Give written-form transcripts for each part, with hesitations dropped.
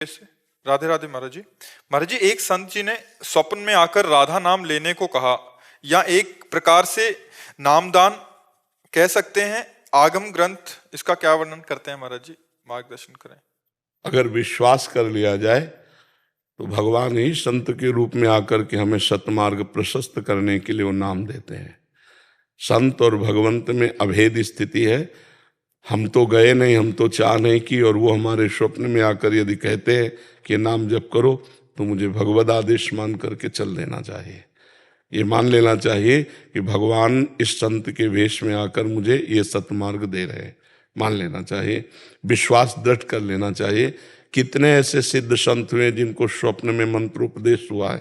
से राधे राधे महाराज जी। महाराज जी, एक संत जी ने स्वप्न में आकर राधा नाम लेने को कहा, या एक प्रकार से नामदान कह सकते हैं। आगम ग्रंथ इसका क्या वर्णन करते हैं महाराज जी, मार्गदर्शन करें। अगर विश्वास कर लिया जाए तो भगवान ही संत के रूप में आकर के हमें सतमार्ग प्रशस्त करने के लिए वो नाम देते हैं। संत और भगवंत में अभेद स्थिति है। हम तो गए नहीं, हम तो चाह नहीं की, और वो हमारे स्वप्न में आकर यदि कहते हैं कि नाम जप करो तो मुझे भगवद आदेश मान करके चल देना चाहिए। ये मान लेना चाहिए कि भगवान इस संत के वेश में आकर मुझे ये सतमार्ग दे रहे हैं, मान लेना चाहिए। विश्वास दृढ़ कर लेना चाहिए। कितने ऐसे सिद्ध संत हुए जिनको स्वप्न में मंत्रोपदेश हुआ है,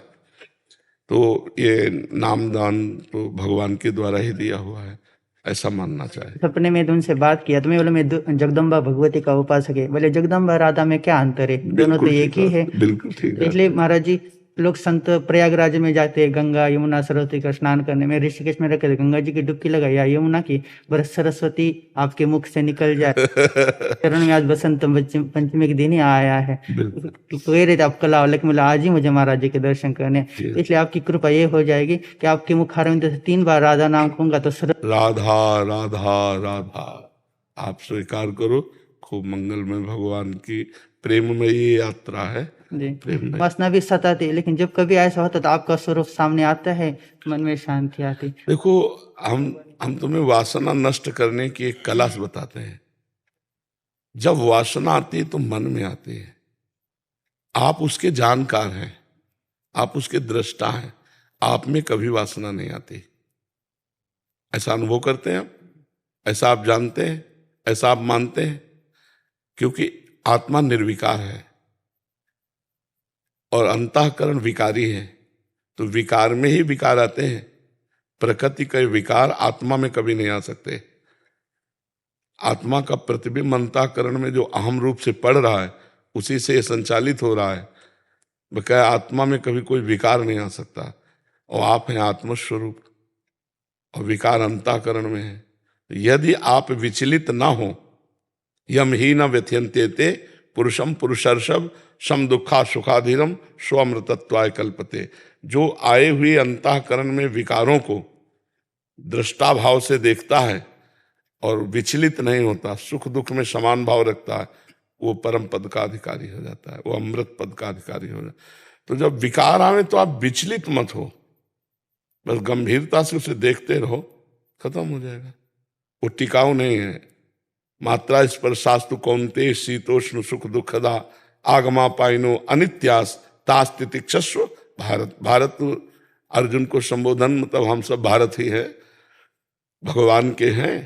तो ये नामदान तो भगवान के द्वारा ही दिया हुआ है, ऐसा मानना चाहिए। सपने में उनसे बात किया तो मैं बोला, मैं जगदम्बा भगवती का उपासक है। बोले जगदम्बा राधा में क्या अंतर है, दोनों तो एक ही है। बिल्कुल ठीक है। इसलिए महाराज जी, लोग संत प्रयागराज में जाते हैं गंगा यमुना सरस्वती का स्नान करने में। ऋषिकेश में रखे थे, गंगा जी की डुबकी लगाई या यमुना की, बरस सरस्वती आपके मुख से निकल जाए। चरण में आज बसंत पंचमी के दिन ही आया है। तो कह रहे थे आप कल आओ, लेकिन बोला आज ही मुझे महाराज जी के दर्शन करने। तो इसलिए आपकी कृपा ये हो जाएगी कि आपके मुखारविंद से 3 बार राधा नाम कहूंगा तो राधा राधा राधा आप स्वीकार करो। खूब मंगलमय भगवान की प्रेम में ये यात्रा है। वासना भी सताती, लेकिन जब कभी ऐसा होता तो आपका स्वरूप सामने आता है, मन में शांति आती। देखो, हम तुम्हें वासना नष्ट करने की एक कला बताते हैं। जब वासना आती है तो मन में आती है। आप उसके जानकार हैं, आप उसके दृष्टा हैं, आप में कभी वासना नहीं आती। ऐसा अनुभव करते हैं आप, ऐसा आप जानते हैं, ऐसा आप मानते हैं, क्योंकि आत्मा निर्विकार है और अंतःकरण विकारी है। तो विकार में ही विकार आते हैं। प्रकृति के विकार आत्मा में कभी नहीं आ सकते। आत्मा का प्रतिबिंब अंतःकरण में जो अहम रूप से पड़ रहा है, उसी से संचालित हो रहा है। बकाया आत्मा में कभी कोई विकार नहीं आ सकता। और आप हैं आत्मस्वरूप और विकार अंतःकरण में है। यदि आप विचलित ना हो, यम ही न व्यथयन्ते पुरुषम पुरुषर्षभ सम दुखा सुखाधीरम स्वमृतत्वाय कल्पते। जो आए हुए अंतःकरण में विकारों को दृष्टा भाव से देखता है और विचलित नहीं होता, सुख दुख में समान भाव रखता है, वो परम पद का अधिकारी हो जाता है, वो अमृत पद का अधिकारी हो जाता है। तो जब विकार आवे तो आप विचलित मत हो, बस गंभीरता से उसे देखते रहो, खत्म हो जाएगा। वो टिकाऊ नहीं है। मात्रा स्पर्शास्तु कौन्ते शीतोष्ण सुख दुखदा आगमा पाइनो अनित्यास तास्तितिक्षस्व भारत। भारत अर्जुन को संबोधन, मतलब हम सब भारत ही है, भगवान के हैं।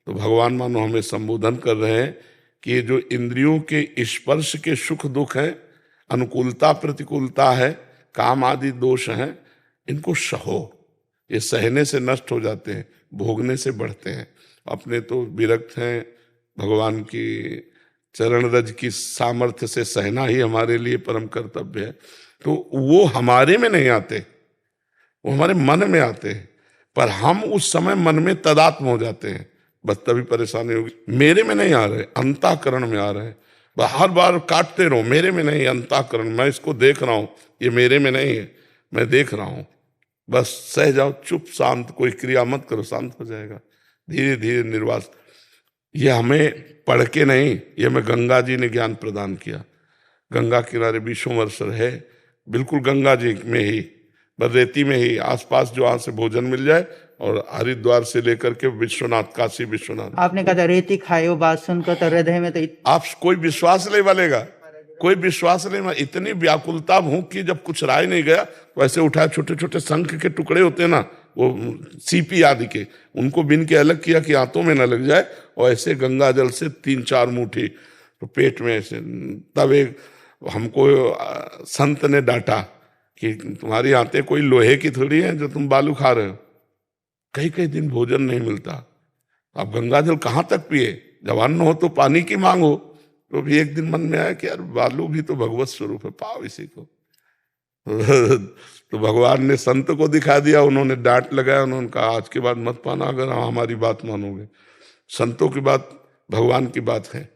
तो भगवान मानो हमें संबोधन कर रहे हैं कि जो इंद्रियों के स्पर्श के सुख दुख हैं, अनुकूलता प्रतिकूलता है, काम आदि दोष हैं, इनको सहो। ये सहने से नष्ट हो जाते हैं, भोगने से बढ़ते हैं। अपने तो विरक्त हैं, भगवान की चरण रज की सामर्थ्य से सहना ही हमारे लिए परम कर्तव्य है। तो वो हमारे में नहीं आते, वो हमारे मन में आते हैं। पर हम उस समय मन में तदात्म हो जाते हैं, बस तभी परेशानी होगी। मेरे में नहीं आ रहे, अंतःकरण में आ रहे हैं। हर बार काटते रहो, मेरे में नहीं, अंतःकरण, मैं इसको देख रहा हूं, ये मेरे में नहीं है, मैं देख रहा हूं। बस सह जाओ, चुप शांत, कोई क्रिया मत करो, शांत हो जाएगा। धीरे धीरे निर्वास। ये हमें पढ़ के नहीं, ये हमें गंगा जी ने ज्ञान प्रदान किया। गंगा किनारे 20 वर्ष है, बिल्कुल गंगा जी में ही, बस रेती में ही, आसपास जो वहां से भोजन मिल जाए, और हरिद्वार से लेकर के विश्वनाथ, काशी विश्वनाथ। आपने कहा था रेती खाए, वो बात सुनकर तो हृदय में तो आप कोई विश्वास नहीं बनेगा, कोई विश्वास नहीं। इतनी व्याकुलता भूख की, जब कुछ राय नहीं गया तो ऐसे उठाए, छोटे छोटे शंख के टुकड़े होते ना, वो सीपी आदि के, उनको बिन के अलग किया कि आंतों में न लग जाए, और ऐसे गंगा जल से 3-4 मुट्ठी तो पेट में ऐसे। तब एक हमको संत ने डांटा कि तुम्हारी आंतें कोई लोहे की थोड़ी हैं जो तुम बालू खा रहे हो। कई कई दिन भोजन नहीं मिलता, अब गंगा जल कहाँ तक पिए, जब अन्न हो तो पानी की मांग हो। तो भी एक दिन मन में आया कि यार बालू भी तो भगवत स्वरूप है, पाओ इसी को। तो भगवान ने संत को दिखा दिया, उन्होंने डांट लगाया, उन्होंने कहा आज के बाद मत पाना अगर हमारी बात मानोगे। संतों की बात भगवान की बात है।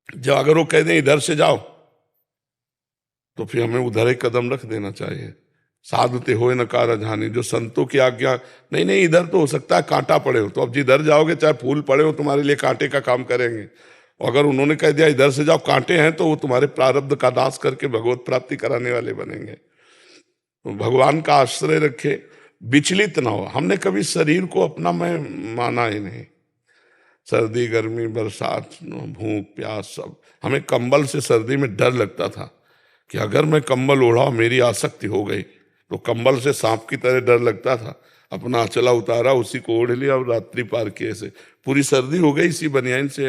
जब अगर वो कह दें इधर से जाओ तो फिर हमें उधर एक कदम रख देना चाहिए। साधते होए न कारज हानि, जो संतों की आज्ञा, नहीं नहीं इधर तो हो सकता है कांटा पड़े हो, तो अब जिधर जाओगे चाहे फूल पड़े हो तुम्हारे लिए कांटे का काम करेंगे। और अगर उन्होंने कह दिया इधर से जाओ कांटे हैं, तो वो तुम्हारे प्रारब्ध का नाश करके भगवत प्राप्ति कराने वाले बनेंगे। तो भगवान का आश्रय रखे, विचलित ना हो। हमने कभी शरीर को अपना मैं माना ही नहीं। सर्दी गर्मी बरसात भूख प्यास सब, हमें कंबल से सर्दी में डर लगता था कि अगर मैं कंबल ओढ़ा मेरी आसक्ति हो गई, तो कंबल से सांप की तरह डर लगता था। अपना अचला उतारा, उसी को ओढ़ लिया और रात्रि पार किए। से पूरी सर्दी हो गई इसी बनियान से।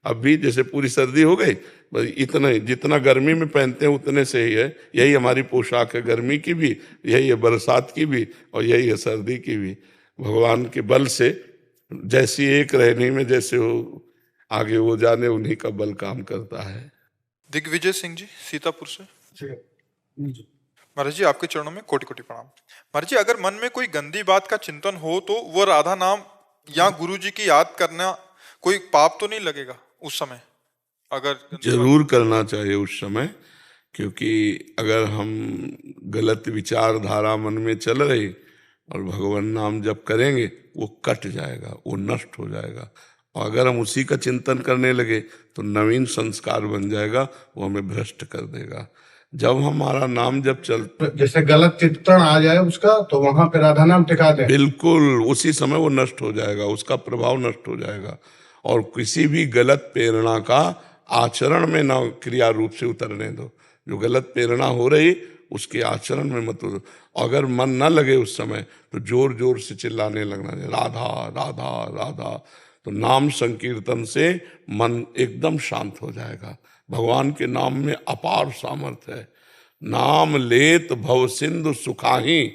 अभी जैसे पूरी सर्दी हो गई, बस इतना ही, जितना गर्मी में पहनते हैं उतने से ही है। यही हमारी पोशाक है, गर्मी की भी यही है, बरसात की भी, और यही है सर्दी की भी। भगवान के बल से जैसी एक रहने में जैसे हो आगे वो जाने, उन्हीं का बल काम करता है। दिग्विजय सिंह जी सीतापुर से। महाराज जी आपके चरणों में कोटि कोटि प्रणाम। महाराज जी अगर मन में कोई गंदी बात का चिंतन हो तो वो राधा नाम या गुरु जी की याद करना कोई पाप तो नहीं लगेगा उस समय? अगर जरूर करना चाहिए उस समय, क्योंकि अगर हम गलत विचारधारा मन में चल रही और भगवान नाम जप करेंगे, वो कट जाएगा, वो नष्ट हो जाएगा। और अगर हम उसी का चिंतन करने लगे तो नवीन संस्कार बन जाएगा, वो हमें भ्रष्ट कर देगा। जब हमारा नाम जब चलता, जैसे गलत चिंतन आ जाए उसका, तो वहां पे राधा नाम टिका दे, बिल्कुल उसी समय वो नष्ट हो जाएगा, उसका प्रभाव नष्ट हो जाएगा। और किसी भी गलत प्रेरणा का आचरण में ना क्रिया रूप से उतरने दो। जो गलत प्रेरणा हो रही उसके आचरण में मत उतरो। अगर मन न लगे उस समय तो जोर जोर से चिल्लाने लगना, राधा राधा राधा। तो नाम संकीर्तन से मन एकदम शांत हो जाएगा। भगवान के नाम में अपार सामर्थ्य है। नाम लेत भव सिंधु सुखाही,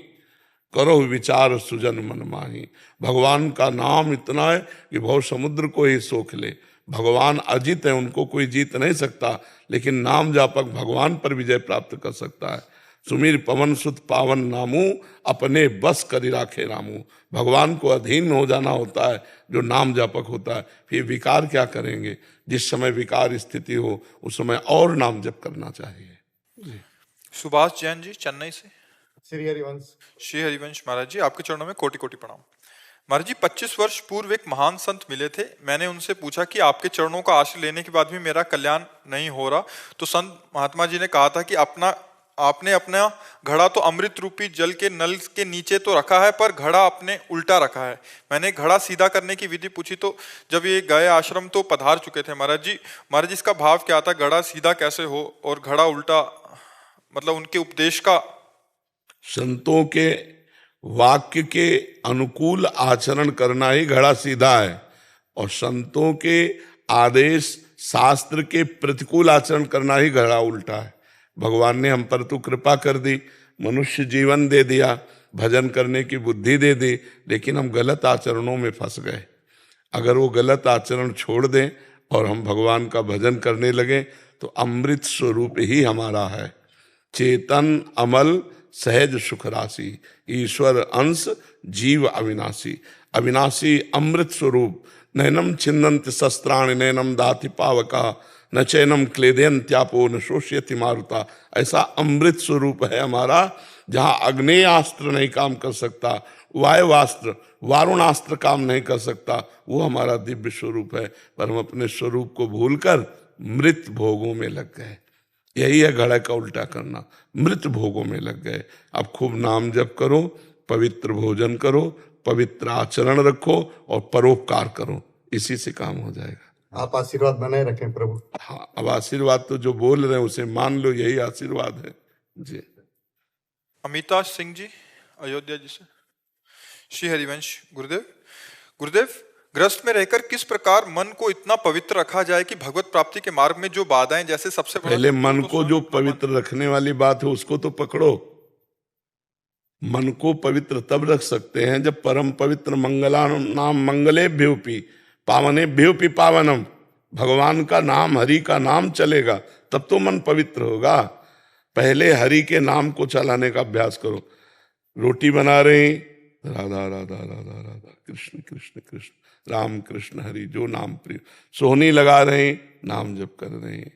करो विचार सुजन मन माही। भगवान का नाम इतना है कि भव समुद्र को ही सोख ले। भगवान अजित है, उनको कोई जीत नहीं सकता, लेकिन नाम जापक भगवान पर विजय प्राप्त कर सकता है। सुमीर पवन सुत पावन नामू, अपने बस करी राखे रामू। भगवान को अधीन हो जाना होता है जो नाम जापक होता है। फिर विकार क्या करेंगे? जिस समय विकार स्थिति हो उस समय और नाम जप करना चाहिए। सुभाष जैन जी चेन्नई से। श्री हरिवंश। श्री हरिवंश महाराज जी आपके चरणों में कोटि कोटि प्रणाम। महाराज जी 25 वर्ष पूर्व एक महान संत मिले थे। मैंने उनसे पूछा कि आपके चरणों का आश्रय लेने के बाद भी मेरा कल्याण नहीं हो रहा। तो संत महात्मा जी ने कहा था कि आपने अपना घड़ा तो अमृत रूपी जल के नल के नीचे तो रखा है, पर घड़ा आपने उल्टा रखा है। मैंने घड़ा सीधा करने की विधि पूछी तो जब ये गए आश्रम तो पधार चुके थे। महाराज जी इसका भाव क्या था? घड़ा सीधा कैसे हो और घड़ा उल्टा, मतलब उनके उपदेश का। संतों के वाक्य के अनुकूल आचरण करना ही घड़ा सीधा है, और संतों के आदेश शास्त्र के प्रतिकूल आचरण करना ही घड़ा उल्टा है। भगवान ने हम पर तो कृपा कर दी, मनुष्य जीवन दे दिया, भजन करने की बुद्धि दे दी, लेकिन हम गलत आचरणों में फंस गए। अगर वो गलत आचरण छोड़ दें और हम भगवान का भजन करने लगे तो अमृत स्वरूप ही हमारा है। चेतन अमल सहज सुख राशि, ईश्वर अंश जीव अविनाशी। अविनाशी अमृत स्वरूप। नैनम छिन्नन्त शस्त्राणि नैनम दाति पावका, न चैनम क्लेदयन्त्यापो न शोष्यति मारुता। ऐसा अमृत स्वरूप है हमारा, जहाँ अग्नेयास्त्र नहीं काम कर सकता, वायुवास्त्र वारुणास्त्र काम नहीं कर सकता, वो हमारा दिव्य स्वरूप है। पर हम अपने स्वरूप को भूलकर मृत भोगों में लग गए। यही है घड़ा का उल्टा करना, मृत भोगों में लग गए। अब खूब नाम जप करो, पवित्र भोजन करो, पवित्र आचरण रखो और परोपकार करो, इसी से काम हो जाएगा। आप आशीर्वाद बनाए रखें प्रभु। हाँ, अब आशीर्वाद तो जो बोल रहे हैं उसे मान लो, यही आशीर्वाद है जी। अमिता सिंह जी अयोध्या जी से। श्री हरिवंश गुरुदेव ग्रस्त में रहकर किस प्रकार मन को इतना पवित्र रखा जाए कि भगवत प्राप्ति के मार्ग में जो बाधाएं, जैसे सबसे पहले मन को जो पवित्र रखने वाली बात है उसको तो पकड़ो। मन को पवित्र तब रख सकते हैं जब परम पवित्र मंगला नाम मंगले भ्योपी पावने भ्योपी पावनम, भगवान का नाम हरि का नाम चलेगा तब तो मन पवित्र होगा। पहले हरि के नाम को चलाने का अभ्यास करो। रोटी बना रहे हैं, राधा राधा राधा राधा, कृष्ण कृष्ण कृष्ण, राम कृष्ण हरि, जो नाम प्रिय। सोहनी लगा रहे हैं, नाम जप कर रहे हैं।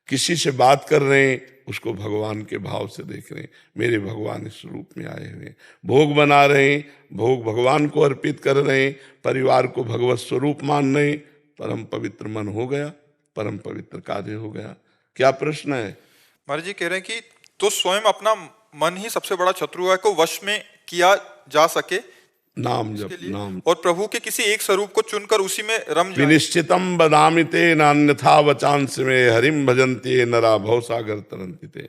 किसी से बात कर रहे हैं, उसको भगवान के भाव से देख रहे हैं, मेरे भगवान इस रूप में आए हुए हैं, भोग बना रहे हैं, भोग भगवान को अर्पित कर रहे हैं, परिवार को भगवत स्वरूप मान रहे हैं, परम पवित्र मन हो गया, परम पवित्र कार्य हो गया। क्या प्रश्न है? महाराज जी कह रहे हैं कि तो स्वयं अपना मन ही सबसे बड़ा शत्रु है को वश में किया जा सके नाम जप, के लिए, नाम और प्रभु के किसी एक स्वरूप को चुनकर उसी में रम जाए। विनिश्चितम बदामि ते नान्यथा वचांस में हरिम भजन्ते नरा भवसागर तरन्ति ते।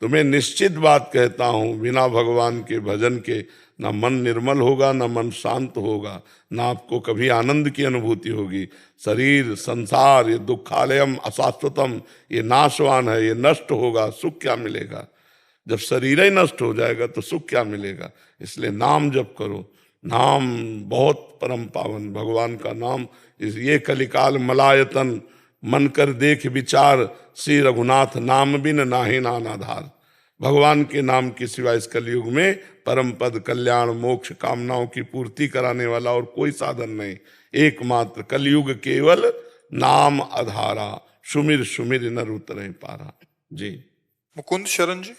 तुम्हें निश्चित बात कहता हूं, बिना भगवान के भजन के ना मन निर्मल होगा, ना मन शांत होगा, ना आपको कभी आनंद की अनुभूति होगी। शरीर, संसार, ये दुखालयम अशाश्वतम, ये नाशवान है, ये नष्ट होगा, सुख क्या मिलेगा? जब शरीर ही नष्ट हो जाएगा तो सुख क्या मिलेगा? इसलिए नाम जप करो, नाम बहुत परम पावन, भगवान का नाम। ये कलिकाल मलायतन, मन कर देख विचार, श्री रघुनाथ नाम बिन नाहि नान आधार। भगवान के नाम के सिवा इस कलयुग में परम पद, कल्याण, मोक्ष, कामनाओं की पूर्ति कराने वाला और कोई साधन नहीं, एकमात्र कलयुग केवल नाम आधारा। सुमिर सुमिर नर उतरे पारा। जी मुकुंद शरण जी।